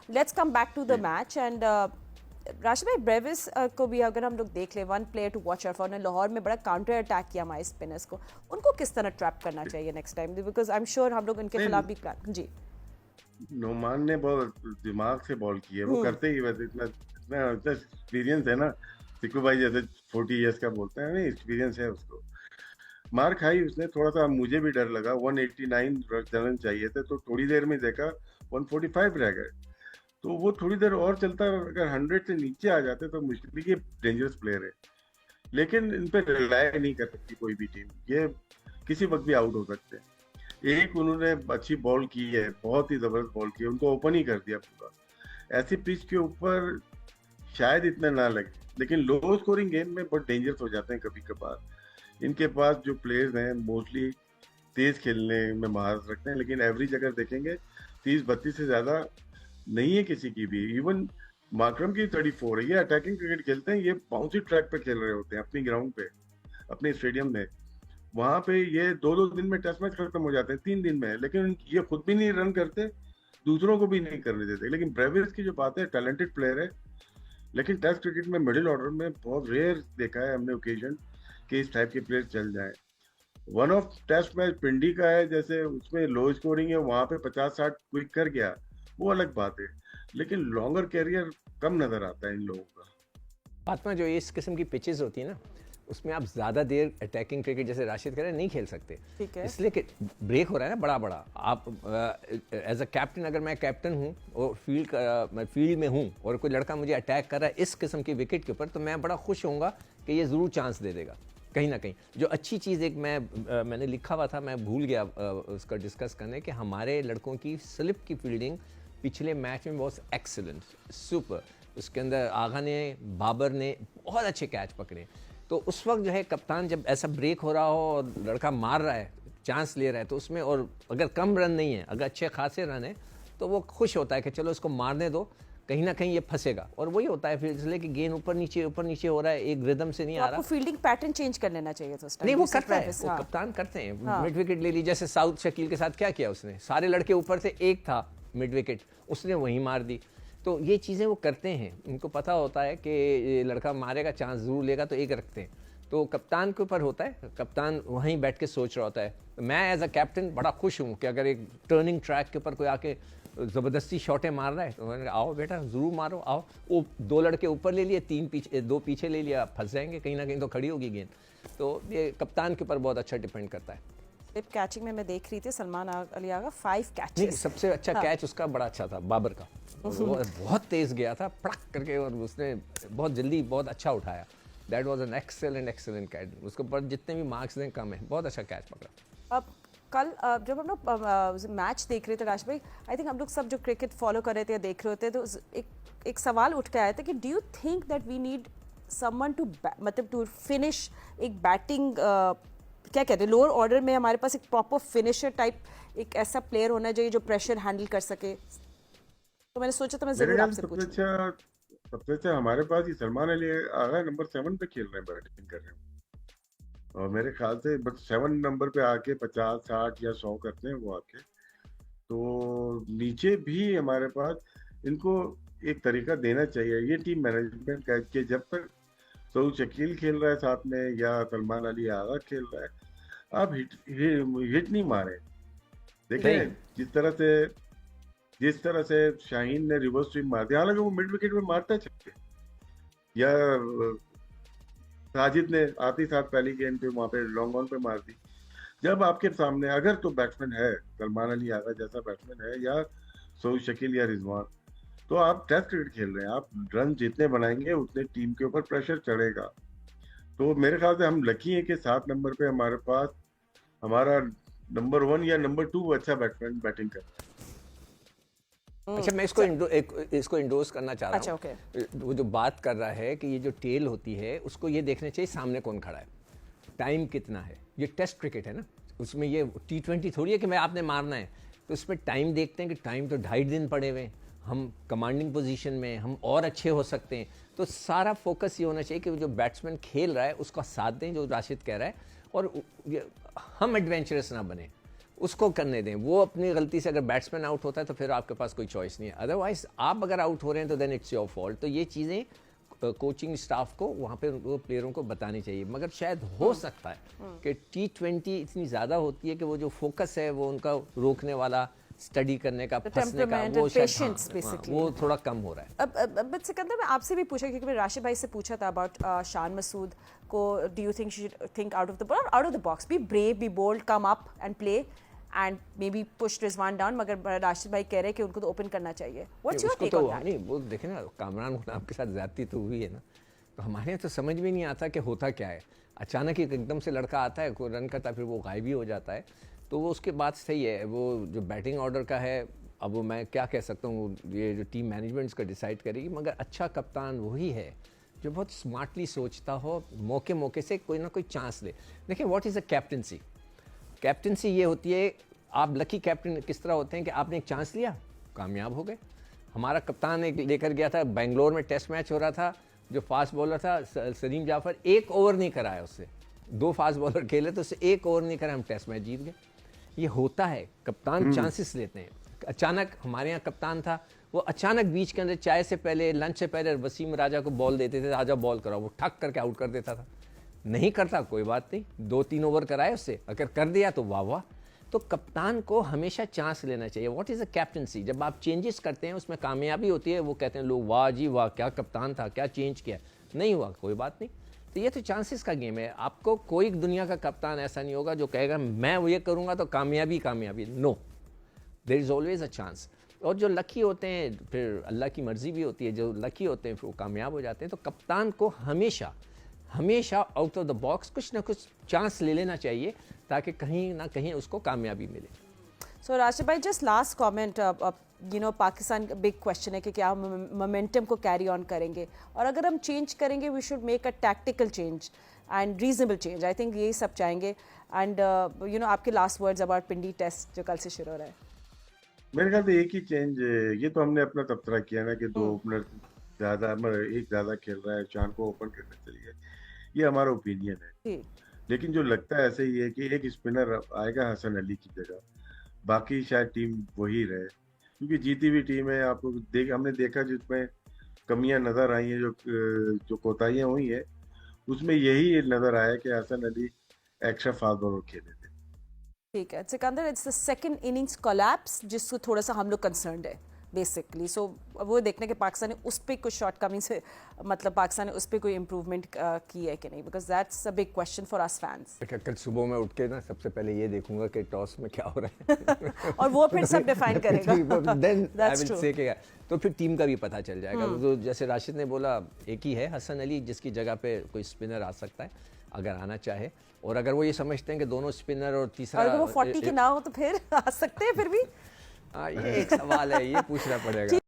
Let's come back to the match and Rashid भाई, Brevis को भी अगर हम लोग देख ले, one player to watch out for, ने लाहौर में बड़ा काउंटर अटैक किया हमारे स्पिनर्स को, उनको किस तरह ट्रैप करना चाहिए next time, because I am sure हम लोग उनके खिलाफ भी प्लान जी। नोमान ने बहुत दिमाग से बॉल की है, वो करते ही वैसे इतना इतना एक्सपीरियंस है ना, सिक्कू भाई जैसे 40 इयर्स का बोलते हैं, नहीं एक्सपीरियंस है उसको। मार खाई उसने, थोड़ा सा मुझे भी डर लगा, 189 रन चाहिए थे तो थोड़ी देर में देखा 145 रह गए, तो वो थोड़ी देर और चलता, अगर 100 से नीचे आ जाते तो मुश्किल, ये डेंजरस प्लेयर है, लेकिन इन पे रिलाय नहीं कर सकती कोई भी टीम, ये किसी वक्त भी आउट हो सकते हैं। एक उन्होंने अच्छी बॉल की है, बहुत ही जबरदस्त बॉल की है, उनको ओपन ही कर दिया पूरा। ऐसी पिच के ऊपर शायद इतना ना लगे, लेकिन लो स्कोरिंग गेम में बहुत डेंजरस हो जाते हैं कभी कभार। इनके पास जो प्लेयर्स हैं मोस्टली तेज खेलने में महारत रखते हैं, लेकिन एवरेज अगर देखेंगे 30-32 से ज्यादा नहीं है किसी की भी। इवन माकरम की 34 है, ये अटैकिंग क्रिकेट खेलते हैं, ये बाउंसी ट्रैक पे खेल रहे होते हैं अपनी ग्राउंड पे, अपने स्टेडियम में। वहां पे ये 2-2 दिन में टेस्ट मैच खत्म हो जाते हैं, 3 दिन में, लेकिन ये खुद भी नहीं रन करते, दूसरों को भी नहीं करने देते। लेकिन ब्रेविस की जो बात है, टैलेंटेड प्लेयर है, लेकिन टेस्ट क्रिकेट में मिडिल ऑर्डर में बहुत रेयर देखा है हमने ओकेजन कि इस टाइप के प्लेयर चल जाए। वन ऑफ टेस्ट मैच पिंडी का है, जैसे उसमें लो स्कोरिंग है, वहां पे 50-60 क्विक कर गया, वो अलग बात है, लेकिन लॉन्गर कैरियर कम नजर आता है इन लोगों का। फातिमा, जो इस किस्म की पिचेस होती है ना, उसमें आप ज़्यादा देर अटैकिंग क्रिकेट जैसे राशिद कह रहे हैं नहीं खेल सकते, इसलिए कि ब्रेक हो रहा है ना बड़ा बड़ा। आप एज अ कैप्टन, अगर मैं कैप्टन हूँ और मैं फील्ड में हूँ और कोई लड़का मुझे अटैक कर रहा है इस किस्म की विकेट के ऊपर, तो मैं बड़ा खुश होऊंगा कि ये ज़रूर चांस दे देगा कहीं ना कहीं। जो अच्छी चीज़ एक मैंने लिखा हुआ था, मैं भूल गया उसका डिस्कस करने, कि हमारे लड़कों की स्लिप की फील्डिंग पिछले मैच में बहुत एक्सीलेंट, सुपर। उसके अंदर आगा ने, बाबर ने बहुत अच्छे कैच पकड़े। तो उस वक्त जो है कप्तान, जब ऐसा ब्रेक हो रहा हो और लड़का मार रहा है, चांस ले रहा है, तो उसमें, और अगर कम रन नहीं है, अगर अच्छे खासे रन है, तो वो खुश होता है कि चलो इसको मारने दो, कहीं ना कहीं ये फंसेगा। और वही होता है फिर, इसलिए कि गेंद ऊपर नीचे हो रहा है, एक रिदम से नहीं आ रहा। आपको फील्डिंग पैटर्न चेंज कर लेना चाहिए था। नहीं, वो करता है, वो कप्तान करते हैं। मिड विकेट ले ली, जैसे साउथ शकील के साथ क्या किया उसने, सारे लड़के ऊपर से, एक था मिड विकेट, उसने वहीं मार दी। तो ये चीज़ें वो करते हैं, उनको पता होता है कि ये लड़का मारेगा, चांस ज़रूर लेगा, तो एक रखते हैं। तो कप्तान के ऊपर होता है, कप्तान वहीं बैठ के सोच रहा होता है। मैं एज अ कैप्टन बड़ा खुश हूँ कि अगर एक टर्निंग ट्रैक के ऊपर कोई आके ज़बरदस्ती शॉटें मार रहा है, तो मैंने कहा आओ बेटा ज़रूर मारो, आओ। वो 2 लड़के ऊपर ले लिए, 2 पीछे ले लिया, फंस जाएंगे कहीं ना कहीं, तो खड़ी होगी गेंद। तो ये कप्तान के ऊपर बहुत अच्छा डिपेंड करता है। स्लिप कैचिंग में मैं देख रही थी सलमान अली आगा 5 कैचेस। नहीं, सबसे अच्छा कैच उसका बड़ा अच्छा था, बाबर का। वो बहुत तेज गया था, पड़क करके, और उसने बहुत जल्दी बहुत अच्छा उठाया। That was an excellent catch. उसके ऊपर जितने भी मार्क्स दें कम है, बहुत अच्छा कैच पकड़ा। अब कल जब हम लोग मैच देख रहे थे राज भाई, आई थिंक हम लोग सब जो क्रिकेट फॉलो कर रहे थे या देख रहे होते, तो एक सवाल उठ के आया था कि do you think that we need someone to, मतलब टू फिनिश एक बैटिंग, क्या कहते हैं, लोअर ऑर्डर में हमारे पास एक प्रॉपर फिनिशर टाइप एक ऐसा प्लेयर होना चाहिए जो प्रेशर हैंडल कर सके। तो मैंने सोचा था मैं जरूर आपसे पूछूं। सबसे अच्छा हमारे पास ही सलमान अली आगा नंबर 7 पे खेल रहे हैं, बैटिंग कर रहे हैं, और मेरे ख्याल से बस 7 नंबर पे आके 50-60 या 100 करते हैं वो आके। तो नीचे भी हमारे पास इनको एक तरीका देना चाहिए, ये टीम मैनेजमेंट का, कि जब तक सऊद शकील खेल रहा है साथ में या सलमान अली आगा खेल रहा है, आप हिट नहीं मारे। देखें जिस तरह से शाहीन ने रिवर्स स्विंग मार दिया, हालांकि वो मिड विकेट में मारता छक्के, या साजिद ने आते साथ पहली गेंद पे वहां पे लॉन्ग ऑन पे मार दी। जब आपके सामने अगर तो बैट्समैन है, सलमान अली आगा जैसा बैट्समैन है, या सऊद शकील या रिजवान, तो आप टेस्ट क्रिकेट खेल रहे हैं, आप रन जितने बनाएंगे उतने टीम के ऊपर प्रेशर चढ़ेगा। तो मेरे ख्याल से हम लकी हैं कि 7 नंबर पे हमारे पास हमारा नंबर 1 या नंबर 2 अच्छा बैट्समैन बैटिंग करता है। अच्छा, मैं इसको इंडोर्स करना चाह रहा हूँ। अच्छा, वो जो बात कर रहा है कि ये जो टेल होती है, उसको ये देखना चाहिए सामने कौन खड़ा है, टाइम कितना है। ये टेस्ट क्रिकेट है ना, उसमें ये T20 थोड़ी है कि मैं आपने मारना है। तो उसमें टाइम देखते हैं कि टाइम तो 2.5 दिन पड़े हुए हैं, हम कमांडिंग पोजीशन में, हम और अच्छे हो सकते हैं। तो सारा फोकस ये होना चाहिए कि जो बैट्समैन खेल रहा है उसका साथ दें, जो राशिद कह रहा है, और हम एडवेंचरस ना बने। उसको करने दें। वो अपनी गलती से अगर बैट्समैन आउट होता है तो फिर आपके पास कोई चॉइस नहीं है, अदरवाइज आप अगर आउट हो रहे हैं तो देन इट्स योर फॉल्ट। तो ये चीज़ें कोचिंग स्टाफ को वहाँ पे उनको प्लेयरों को बतानी चाहिए। मगर शायद हो सकता है कि T20 इतनी ज़्यादा होती है कि वो जो फोकस है वो उनका रोकने वाला, स्टडी करने का, फंसने का, वो शायद वो थोड़ा कम हो रहा है। अब सिकंदर, मैं आपसे भी पूछा क्योंकि मैंने राशिद भाई से पूछा था अबाउट शान मसूद को, do you think she should think out of the box, be brave, be bold, come up and play and maybe push Rizwan down, मगर राशिद भाई कह रहे हैं कि उनको तो ओपन करना चाहिए। What's your take on that? नहीं, वो देखे ना, कामरान गुलाम के साथ ज्यादती तो हुई है ना, तो हमारे यहाँ तो समझ में नहीं आता कि होता क्या है। अचानक ही एकदम से लड़का आता है, कोई रन करता है, फिर वो गायब भी हो जाता है। तो वो उसके बाद सही है, वो जो बैटिंग ऑर्डर का है, अब वो मैं क्या कह सकता हूँ, ये जो टीम मैनेजमेंट इसका डिसाइड करेगी। मगर अच्छा कप्तान वही है जो बहुत स्मार्टली सोचता हो, मौके मौके से कोई ना कोई चांस ले। देखिए, what is a captaincy? Captaincy ये होती है, आप लकी कैप्टन किस तरह होते हैं कि आपने एक चांस लिया, कामयाब हो गए। हमारा कप्तान एक लेकर गया था, बेंगलोर में टेस्ट मैच हो रहा था, जो फास्ट बॉलर था सलीम जाफर, एक ओवर नहीं कराया उससे, 2 फास्ट बॉलर खेले तो उससे एक ओवर नहीं कराया, हम टेस्ट मैच जीत गए। ये होता है, कप्तान चांसेस लेते हैं। अचानक हमारे यहाँ कप्तान था, वो अचानक बीच के अंदर चाय से पहले, लंच से पहले वसीम राजा को बॉल देते थे, राजा बॉल कराओ, वो ठक करके आउट कर देता था। नहीं करता कोई बात नहीं, 2-3 ओवर कराए उससे, अगर कर दिया तो वाह वाह। तो कप्तान को हमेशा चांस लेना चाहिए। What is a captaincy? जब आप चेंजेस करते हैं उसमें कामयाबी होती है, वो कहते हैं लोग वाह जी वाह, क्या कप्तान था, क्या चेंज किया। नहीं हुआ कोई बात नहीं। तो ये तो चांसेस का गेम है। आपको कोई दुनिया का कप्तान ऐसा नहीं होगा जो कहेगा मैं वो ये करूँगा तो कामयाबी कामयाबी। No, there is always a chance. और जो लकी होते हैं, फिर अल्लाह की मर्जी भी होती है, जो लकी होते हैं फिर वो कामयाब हो जाते हैं। तो कप्तान को हमेशा हमेशा आउट ऑफ द बॉक्स कुछ ना कुछ चांस ले लेना चाहिए, ताकि कहीं ना कहीं उसको कामयाबी मिले। सो राशिद भाई, just last comment, you know Pakistan big question है कि क्या हम मोमेंटम को कैरी ऑन करेंगे, और अगर हम चेंज करेंगे we should make a tactical change and reasonable change. I think यही सब चाहेंगे। एंड यू नो आपके last words about Pindi test जो कल से शुरू हो रहा है। मेरे ख्याल से एक ही चेंज, ये तो हमने अपना तबसरा किया ना कि 2 ओपनर ज्यादा, एक ज्यादा खेल रहा है, चांद को ओपन करने चलिए, ये हमारा ओपिनियन है। लेकिन जो लगता है ऐसे ही है कि एक स्पिनर आएगा हसन अली की जगह, बाकी शायद टीम वही रहे, क्योंकि जीती हुई टीम है। आपको हमने देखा जिसमें कमियां नजर आई हैं, जो कोताहियां हुई हैं, उसमें यही नजर आया कि Hasan Ali extra fast bowler खेले थे। ठीक है Sikandar, it's the second innings collapse जिसको थोड़ा सा हम लोग कंसर्न्ड है बेसिकली। सो वो देखने के पाकिस्तान ने उस पर कुछ शॉर्टकमिंग से, मतलब पाकिस्तान ने उस पर कोई इम्प्रूवमेंट की है कि नहीं, because that's a big question for us fans. कल सुबह में उठ के ना सबसे पहले ये देखूंगा कि टॉस में क्या हो रहा है और वो फिर सब डिफाइन करेगा। देन आई विल से कि तो फिर टीम का भी पता चल जाएगा। तो जैसे राशिद ने बोला, एक ही है हसन अली जिसकी जगह पे कोई स्पिनर आ सकता है अगर आना चाहे। और अगर वो ये समझते हैं कि दोनों स्पिनर और तीसरा, अगर वो 40 के ना हो तो फिर आ सकते हैं फिर भी। ये एक सवाल है, ये पूछना पड़ेगा।